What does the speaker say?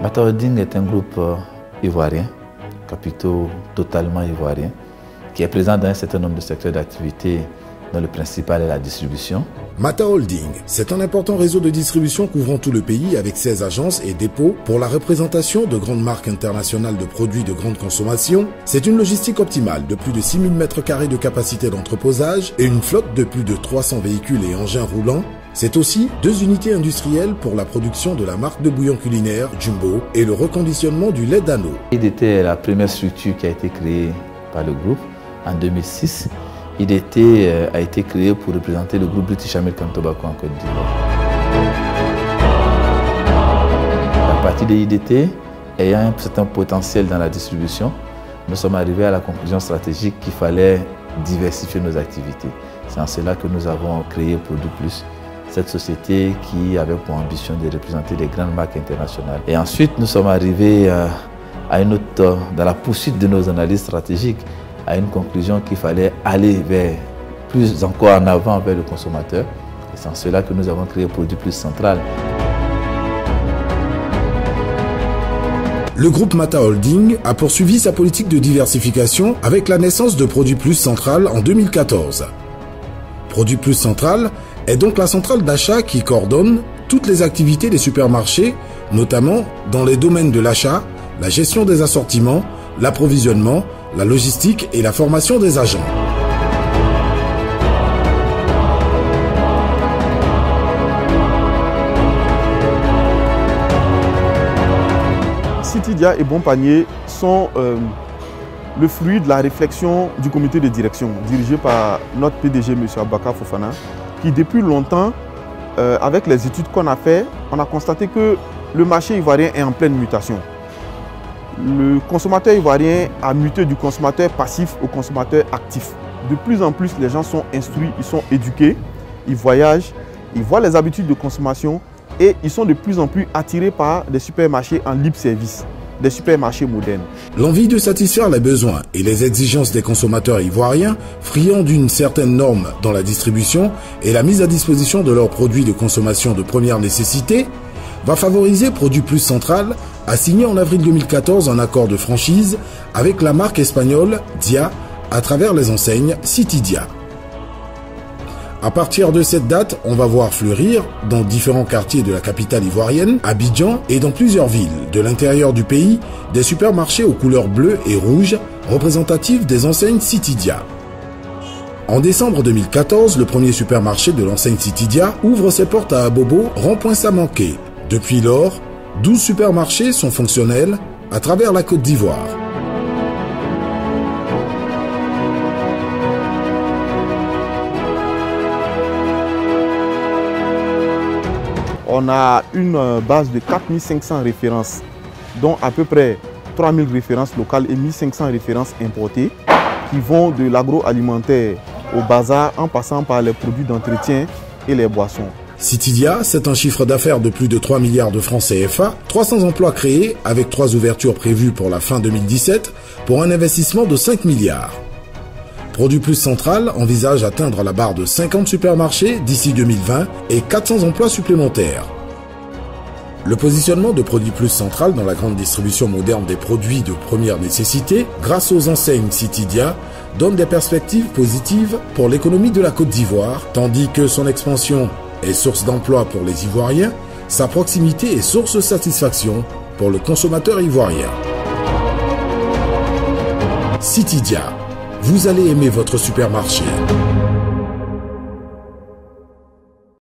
Mata Holding est un groupe ivoirien, capitaux totalement ivoiriens, qui est présent dans un certain nombre de secteurs d'activité dont le principal est la distribution. Mata Holding, c'est un important réseau de distribution couvrant tout le pays avec 16 agences et dépôts pour la représentation de grandes marques internationales de produits de grande consommation. C'est une logistique optimale de plus de 6000 m² de capacité d'entreposage et une flotte de plus de 300 véhicules et engins roulants. C'est aussi 2 unités industrielles pour la production de la marque de bouillon culinaire Jumbo et le reconditionnement du lait d'anneau. IDT est la première structure qui a été créée par le groupe en 2006. IDT a été créé pour représenter le groupe British American Tobacco en Côte d'Ivoire. À partir de IDT, ayant un certain potentiel dans la distribution, nous sommes arrivés à la conclusion stratégique qu'il fallait diversifier nos activités. C'est en cela que nous avons créé Produit Plus, cette société qui avait pour ambition de représenter les grandes marques internationales. Et ensuite, nous sommes arrivés à une autre, dans la poursuite de nos analyses stratégiques, à une conclusion qu'il fallait aller vers plus encore en avant vers le consommateur. Et c'est en cela que nous avons créé Produit Plus Central. Le groupe Mata Holding a poursuivi sa politique de diversification avec la naissance de Produit Plus Central en 2014. Produit Plus Central est donc la centrale d'achat qui coordonne toutes les activités des supermarchés, notamment dans les domaines de l'achat, la gestion des assortiments, l'approvisionnement, la logistique et la formation des agents. Citidia et Bon Panier sont le fruit de la réflexion du comité de direction dirigé par notre PDG, M. Abaka Fofana, qui depuis longtemps, avec les études qu'on a faites, on a constaté que le marché ivoirien est en pleine mutation. Le consommateur ivoirien a muté du consommateur passif au consommateur actif. De plus en plus, les gens sont instruits, ils sont éduqués, ils voyagent, ils voient les habitudes de consommation et ils sont de plus en plus attirés par des supermarchés en libre service, des supermarchés modernes. L'envie de satisfaire les besoins et les exigences des consommateurs ivoiriens, friands d'une certaine norme dans la distribution et la mise à disposition de leurs produits de consommation de première nécessité, va favoriser Produit Plus Central a signé en avril 2014 un accord de franchise avec la marque espagnole Dia à travers les enseignes Citidia. À partir de cette date, on va voir fleurir dans différents quartiers de la capitale ivoirienne, Abidjan et dans plusieurs villes de l'intérieur du pays, des supermarchés aux couleurs bleues et rouges représentatifs des enseignes Citidia. En décembre 2014, le premier supermarché de l'enseigne Citidia ouvre ses portes à Abobo, rond-point Samanké. Depuis lors, 12 supermarchés sont fonctionnels à travers la Côte d'Ivoire. On a une base de 4500 références, dont à peu près 3000 références locales et 1500 références importées, qui vont de l'agroalimentaire au bazar en passant par les produits d'entretien et les boissons. Citidia, c'est un chiffre d'affaires de plus de 3 milliards de francs CFA, 300 emplois créés avec 3 ouvertures prévues pour la fin 2017 pour un investissement de 5 milliards. Produit Plus Central envisage atteindre la barre de 50 supermarchés d'ici 2020 et 400 emplois supplémentaires. Le positionnement de Produit Plus Central dans la grande distribution moderne des produits de première nécessité, grâce aux enseignes Citidia, donne des perspectives positives pour l'économie de la Côte d'Ivoire, tandis que son expansion est source d'emploi pour les Ivoiriens, sa proximité est source de satisfaction pour le consommateur ivoirien. Citidia, vous allez aimer votre supermarché.